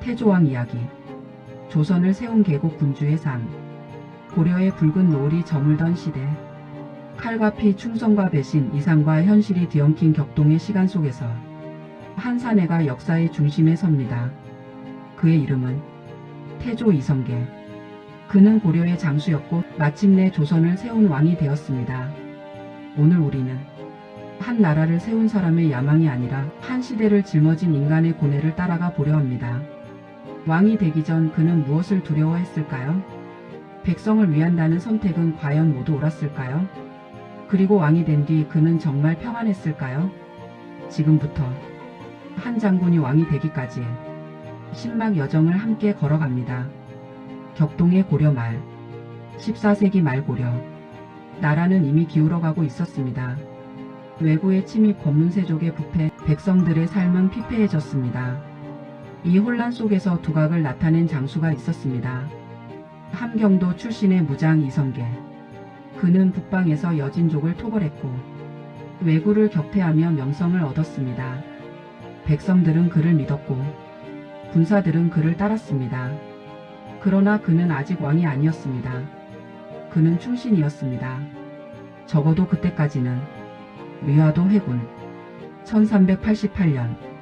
태조왕 이야기. 조선을 세운 계곡 군주의 삶. 고려의 붉은 노을이 저물던 시대. 칼과 피, 충성과 배신, 이상과 현실이 뒤엉킨 격동의 시간 속에서 한 사내가 역사의 중심에 섭니다. 그의 이름은 태조 이성계. 그는 고려의 장수였고 마침내 조선을 세운 왕이 되었습니다. 오늘 우리는 한 나라를 세운 사람의 야망이 아니라 한 시대를 짊어진 인간의 고뇌를 따라가 보려 합니다. 왕이 되기 전 그는 무엇을 두려워했을까요? 백성을 위한다는 선택은 과연 모두 옳았을까요? 그리고 왕이 된 뒤 그는 정말 평안했을까요? 지금부터 한 장군이 왕이 되기까지의 신막 여정을 함께 걸어갑니다. 격동의 고려 말, 14세기 말 고려. 나라는 이미 기울어가고 있었습니다. 외구의 침입, 권문세족의 부패, 백성들의 삶은 피폐해졌습니다. 이 혼란 속에서 두각을 나타낸 장수가 있었습니다. 함경도 출신의 무장 이성계. 그는 북방에서 여진족을 토벌했고 왜구를 격퇴하며 명성을 얻었습니다. 백성들은 그를 믿었고 군사들은 그를 따랐습니다. 그러나 그는 아직 왕이 아니었습니다. 그는 충신이었습니다. 적어도 그때까지는. 위화도 회군. 1388년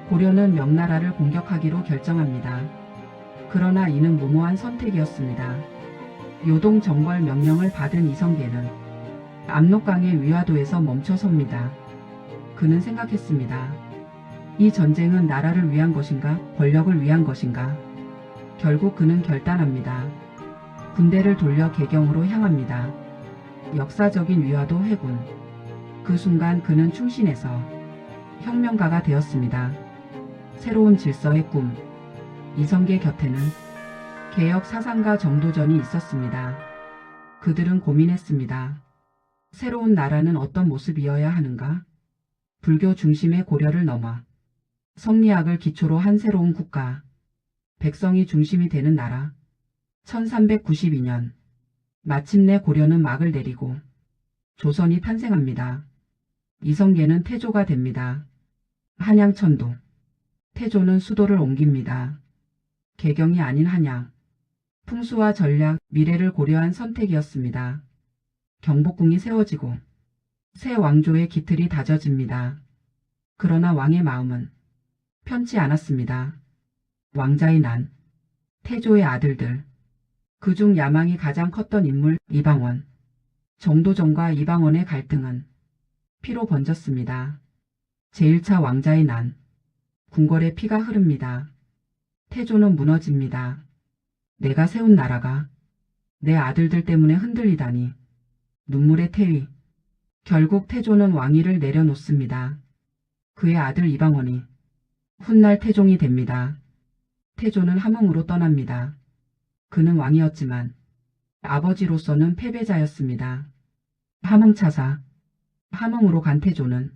고려는 명나라를 공격하기로 결정합니다. 그러나 이는 무모한 선택이었습니다. 요동 정벌 명령을 받은 이성계는 압록강의 위화도에서 멈춰섭니다. 그는 생각했습니다. 이 전쟁은 나라를 위한 것인가, 권력을 위한 것인가? 결국 그는 결단합니다. 군대를 돌려 개경으로 향합니다. 역사적인 위화도 회군. 그 순간 그는 충신에서 혁명가가 되었습니다. 새로운 질서의 꿈. 이성계 곁에는 개혁 사상가 정도전이 있었습니다. 그들은 고민했습니다. 새로운 나라는 어떤 모습이어야 하는가? 불교 중심의 고려를 넘어 성리학을 기초로 한 새로운 국가. 백성이 중심이 되는 나라. 1392년 마침내 고려는 막을 내리고 조선이 탄생합니다. 이성계는 태조가 됩니다. 한양천도. 태조는 수도를 옮깁니다. 개경이 아닌 한양. 풍수와 전략, 미래를 고려한 선택이었습니다. 경복궁이 세워지고 새 왕조의 기틀이 다져집니다. 그러나 왕의 마음은 편치 않았습니다. 왕자의 난, 태조의 아들들. 그중 야망이 가장 컸던 인물 이방원. 정도전과 이방원의 갈등은 피로 번졌습니다. 제1차 왕자의 난. 궁궐에 피가 흐릅니다. 태조는 무너집니다. 내가 세운 나라가 내 아들들 때문에 흔들리다니. 눈물의 태위. 결국 태조는 왕위를 내려놓습니다. 그의 아들 이방원이 훗날 태종이 됩니다. 태조는 함흥으로 떠납니다. 그는 왕이었지만 아버지로서는 패배자였습니다. 함흥차사. 함흥으로 간 태조는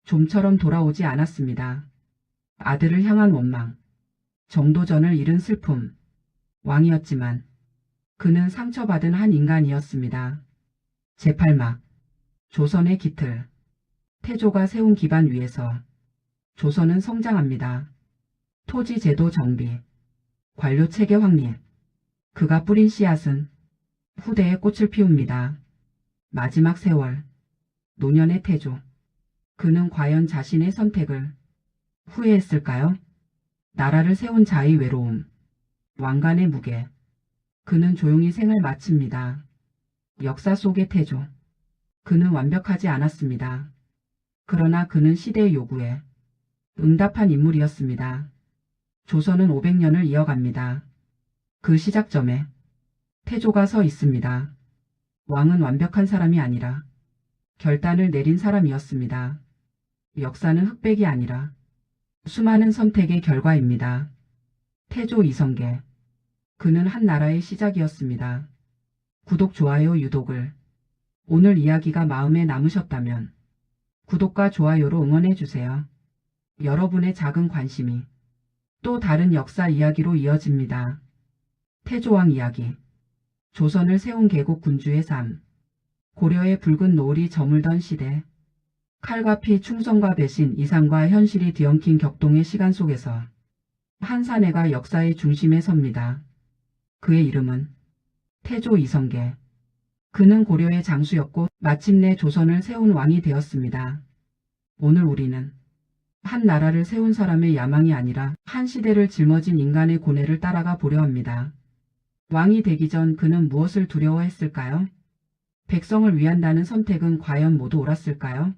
좀처럼 돌아오지 않았습니다. 아들을 향한 원망, 정도전을 잃은 슬픔. 왕이었지만 그는 상처받은 한 인간이었습니다. 제8막. 조선의 기틀. 태조가 세운 기반 위에서 조선은 성장합니다. 토지 제도 정비, 관료 체계 확립. 그가 뿌린 씨앗은 후대에 꽃을 피웁니다. 마지막 세월. 노년의 태조. 그는 과연 자신의 선택을 후회했을까요? 나라를 세운 자의 외로움, 왕관의 무게. 그는 조용히 생을 마칩니다. 역사 속의 태조. 그는 완벽하지 않았습니다. 그러나 그는 시대의 요구에 응답한 인물이었습니다. 조선은 500년을 이어갑니다. 그 시작점에 태조가 서 있습니다. 왕은 완벽한 사람이 아니라 결단을 내린 사람이었습니다. 역사는 흑백이 아니라 수많은 선택의 결과입니다. 태조 이성계. 그는 한 나라의 시작이었습니다. 구독, 좋아요, 유독을. 오늘 이야기가 마음에 남으셨다면 구독과 좋아요로 응원해주세요. 여러분의 작은 관심이 또 다른 역사 이야기로 이어집니다. 태조왕 이야기. 조선을 세운 개국 군주의 삶. 고려의 붉은 노을이 저물던 시대. 칼과 피, 충성과 배신, 이상과 현실이 뒤엉킨 격동의 시간 속에서 한 사내가 역사의 중심에 섭니다. 그의 이름은 태조 이성계. 그는 고려의 장수였고 마침내 조선을 세운 왕이 되었습니다. 오늘 우리는 한 나라를 세운 사람의 야망이 아니라 한 시대를 짊어진 인간의 고뇌를 따라가 보려 합니다. 왕이 되기 전 그는 무엇을 두려워했을까요? 백성을 위한다는 선택은 과연 모두 옳았을까요?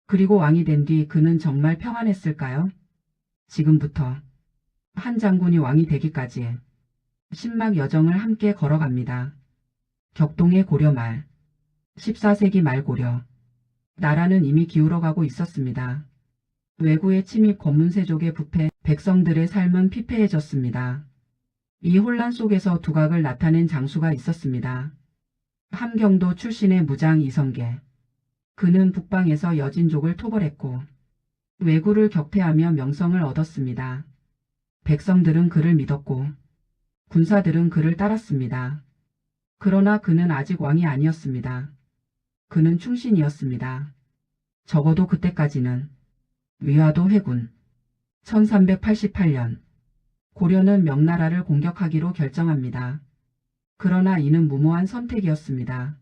그리고 왕이 된 뒤 그는 정말 평안했을까요? 지금부터 한 장군이 왕이 되기까지의 신막 여정을 함께 걸어갑니다. 격동의 고려 말, 14세기 말 고려. 나라는 이미 기울어가고 있었습니다. 외구의 침입, 권문세족의 부패, 백성들의 삶은 피폐해졌습니다. 이 혼란 속에서 두각을 나타낸 장수가 있었습니다. 함경도 출신의 무장 이성계. 그는 북방에서 여진족을 토벌했고 왜구를 격퇴하며 명성을 얻었습니다. 백성들은 그를 믿었고 군사들은 그를 따랐습니다. 그러나 그는 아직 왕이 아니었습니다. 그는 충신이었습니다. 적어도 그때까지는. 위화도 회군. 1388년 고려는 명나라를 공격하기로 결정합니다. 그러나 이는 무모한 선택이었습니다.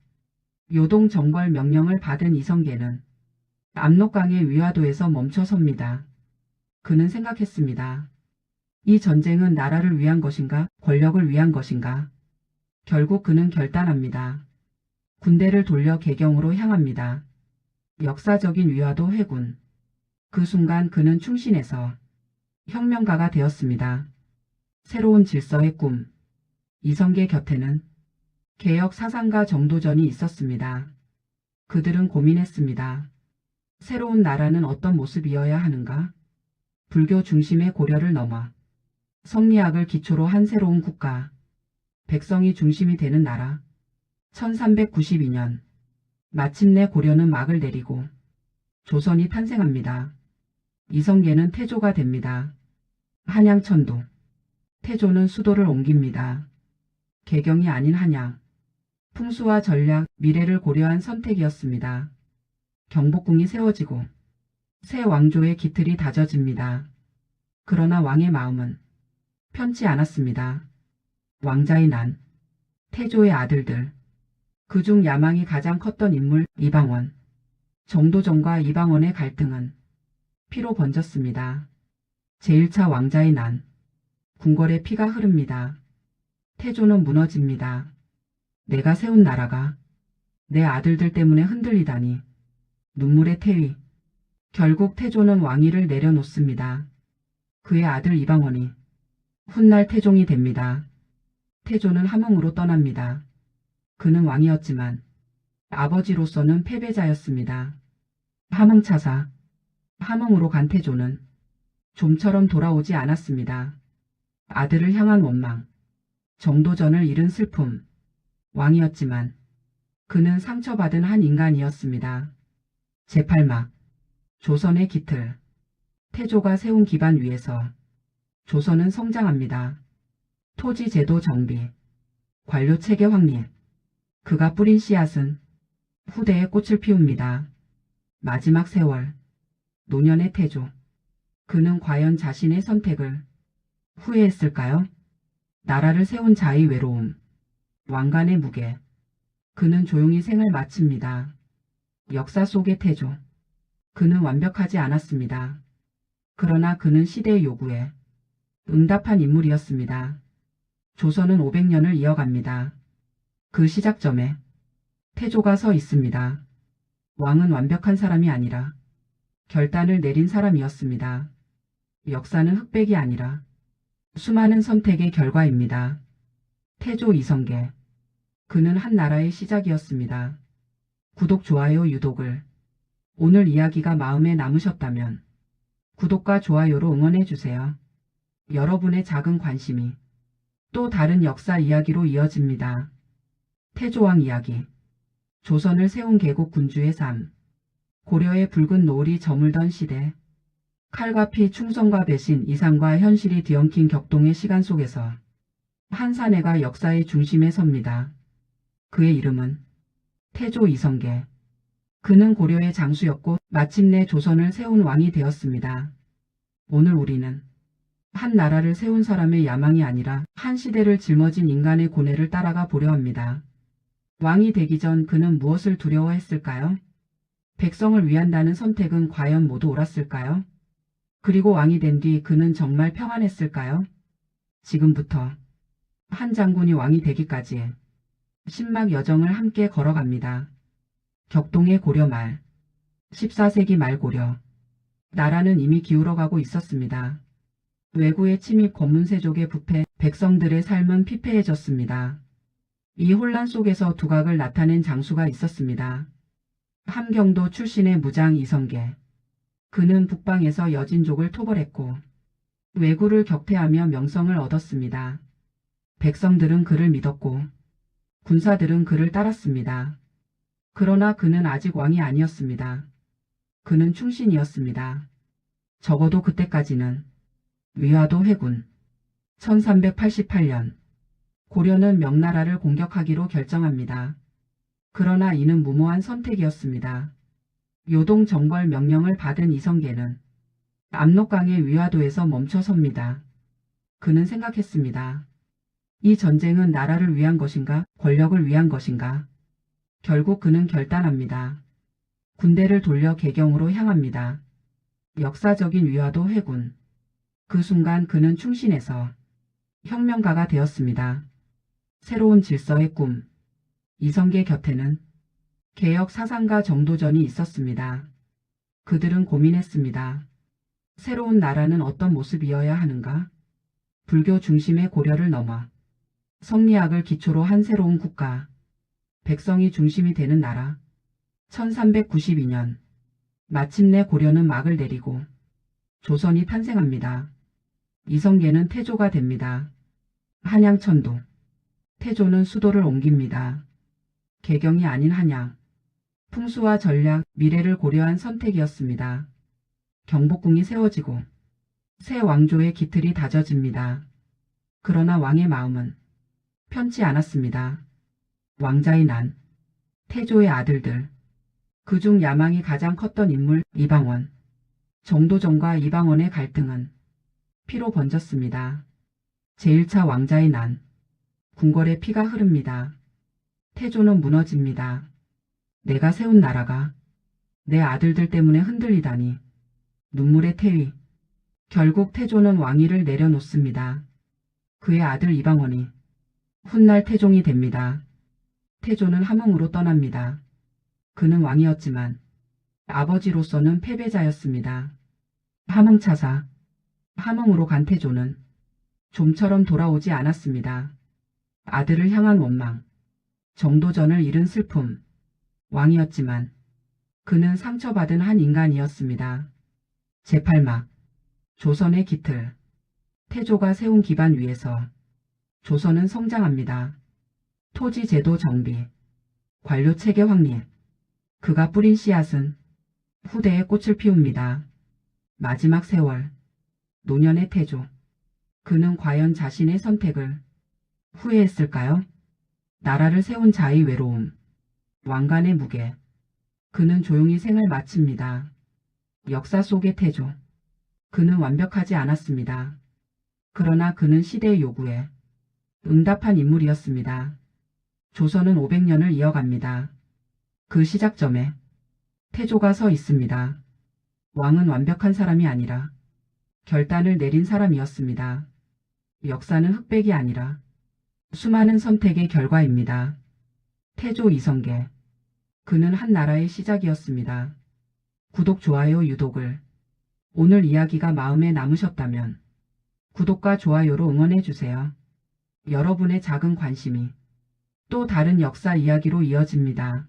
요동 정벌 명령을 받은 이성계는 압록강의 위화도에서 멈춰섭니다. 그는 생각했습니다. 이 전쟁은 나라를 위한 것인가, 권력을 위한 것인가? 결국 그는 결단합니다. 군대를 돌려 개경으로 향합니다. 역사적인 위화도 회군. 그 순간 그는 충신에서 혁명가가 되었습니다. 새로운 질서의 꿈. 이성계 곁에는 개혁 사상가 정도전이 있었습니다. 그들은 고민했습니다. 새로운 나라는 어떤 모습이어야 하는가? 불교 중심의 고려를 넘어 성리학을 기초로 한 새로운 국가. 백성이 중심이 되는 나라. 1392년 마침내 고려는 막을 내리고 조선이 탄생합니다. 이성계는 태조가 됩니다. 한양천도. 태조는 수도를 옮깁니다. 개경이 아닌 한양. 풍수와 전략, 미래를 고려한 선택이었습니다. 경복궁이 세워지고 새 왕조의 기틀이 다져집니다. 그러나 왕의 마음은 편치 않았습니다. 왕자의 난, 태조의 아들들. 그중 야망이 가장 컸던 인물 이방원. 정도전과 이방원의 갈등은 피로 번졌습니다. 제1차 왕자의 난. 궁궐에 피가 흐릅니다. 태조는 무너집니다. 내가 세운 나라가 내 아들들 때문에 흔들리다니. 눈물의 태위. 결국 태조는 왕위를 내려놓습니다. 그의 아들 이방원이 훗날 태종이 됩니다. 태조는 함흥으로 떠납니다. 그는 왕이었지만 아버지로서는 패배자였습니다. 함흥차사. 함흥으로 간 태조는 좀처럼 돌아오지 않았습니다. 아들을 향한 원망, 정도전을 잃은 슬픔. 왕이었지만 그는 상처받은 한 인간이었습니다. 제8막. 조선의 기틀. 태조가 세운 기반 위에서 조선은 성장합니다. 토지 제도 정비, 관료 체계 확립. 그가 뿌린 씨앗은 후대에 꽃을 피웁니다. 마지막 세월. 노년의 태조. 그는 과연 자신의 선택을 후회했을까요? 나라를 세운 자의 외로움, 왕관의 무게. 그는 조용히 생을 마칩니다. 역사 속의 태조. 그는 완벽하지 않았습니다. 그러나 그는 시대의 요구에 응답한 인물이었습니다. 조선은 500년을 이어갑니다. 그 시작점에 태조가 서 있습니다. 왕은 완벽한 사람이 아니라 결단을 내린 사람이었습니다. 역사는 흑백이 아니라 수많은 선택의 결과입니다. 태조 이성계. 그는 한 나라의 시작이었습니다. 구독, 좋아요, 유독을. 오늘 이야기가 마음에 남으셨다면 구독과 좋아요로 응원해주세요. 여러분의 작은 관심이 또 다른 역사 이야기로 이어집니다. 태조왕 이야기. 조선을 세운 개국 군주의 삶. 고려의 붉은 노을이 저물던 시대. 칼과 피, 충성과 배신, 이상과 현실이 뒤엉킨 격동의 시간 속에서 한 사내가 역사의 중심에 섭니다. 그의 이름은 태조 이성계. 그는 고려의 장수였고 마침내 조선을 세운 왕이 되었습니다. 오늘 우리는 한 나라를 세운 사람의 야망이 아니라 한 시대를 짊어진 인간의 고뇌를 따라가 보려 합니다. 왕이 되기 전 그는 무엇을 두려워했을까요? 백성을 위한다는 선택은 과연 모두 옳았을까요? 그리고 왕이 된 뒤 그는 정말 평안했을까요? 지금부터 한 장군이 왕이 되기까지 신막 여정을 함께 걸어갑니다. 격동의 고려 말, 14세기 말 고려. 나라는 이미 기울어가고 있었습니다. 왜구의 침입, 권문세족의 부패, 백성들의 삶은 피폐해졌습니다. 이 혼란 속에서 두각을 나타낸 장수가 있었습니다. 함경도 출신의 무장 이성계. 그는 북방에서 여진족을 토벌했고 왜구를 격퇴하며 명성을 얻었습니다. 백성들은 그를 믿었고 군사들은 그를 따랐습니다. 그러나 그는 아직 왕이 아니었습니다. 그는 충신이었습니다. 적어도 그때까지는. 위화도 회군. 1388년 고려는 명나라를 공격하기로 결정합니다. 그러나 이는 무모한 선택이었습니다. 요동 정벌 명령을 받은 이성계는 압록강의 위화도에서 멈춰섭니다. 그는 생각했습니다. 이 전쟁은 나라를 위한 것인가, 권력을 위한 것인가? 결국 그는 결단합니다. 군대를 돌려 개경으로 향합니다. 역사적인 위화도 회군. 그 순간 그는 충신에서 혁명가가 되었습니다. 새로운 질서의 꿈. 이성계 곁에는 개혁 사상가 정도전이 있었습니다. 그들은 고민했습니다. 새로운 나라는 어떤 모습이어야 하는가? 불교 중심의 고려를 넘어 성리학을 기초로 한 새로운 국가. 백성이 중심이 되는 나라. 1392년 마침내 고려는 막을 내리고 조선이 탄생합니다. 이성계는 태조가 됩니다. 한양천도. 태조는 수도를 옮깁니다. 개경이 아닌 한양. 풍수와 전략, 미래를 고려한 선택이었습니다. 경복궁이 세워지고 새 왕조의 기틀이 다져집니다. 그러나 왕의 마음은 편치 않았습니다. 왕자의 난, 태조의 아들들. 그중 야망이 가장 컸던 인물 이방원. 정도전과 이방원의 갈등은 피로 번졌습니다. 제1차 왕자의 난. 궁궐에 피가 흐릅니다. 태조는 무너집니다. 내가 세운 나라가 내 아들들 때문에 흔들리다니. 눈물의 태위. 결국 태조는 왕위를 내려놓습니다. 그의 아들 이방원이 훗날 태종이 됩니다. 태조는 함흥으로 떠납니다. 그는 왕이었지만 아버지로서는 패배자였습니다. 함흥차사. 함흥으로 간 태조는 좀처럼 돌아오지 않았습니다. 아들을 향한 원망, 정도전을 잃은 슬픔. 왕이었지만 그는 상처받은 한 인간이었습니다. 제8막. 조선의 기틀. 태조가 세운 기반 위에서 조선은 성장합니다. 토지 제도 정비, 관료 체계 확립. 그가 뿌린 씨앗은 후대에 꽃을 피웁니다. 마지막 세월. 노년의 태조. 그는 과연 자신의 선택을 후회했을까요? 나라를 세운 자의 외로움. 왕관의 무게. 그는 조용히 생을 마칩니다. 역사 속의 태조. 그는 완벽하지 않았습니다. 그러나 그는 시대의 요구에 응답한 인물이었습니다. 조선은 500년을 이어갑니다. 그 시작점에 태조가 서 있습니다. 왕은 완벽한 사람이 아니라 결단을 내린 사람이었습니다. 역사는 흑백이 아니라 수많은 선택의 결과입니다. 태조 이성계. 그는 한 나라의 시작이었습니다. 구독, 좋아요, 유독을. 오늘 이야기가 마음에 남으셨다면 구독과 좋아요로 응원해주세요. 여러분의 작은 관심이 또 다른 역사 이야기로 이어집니다.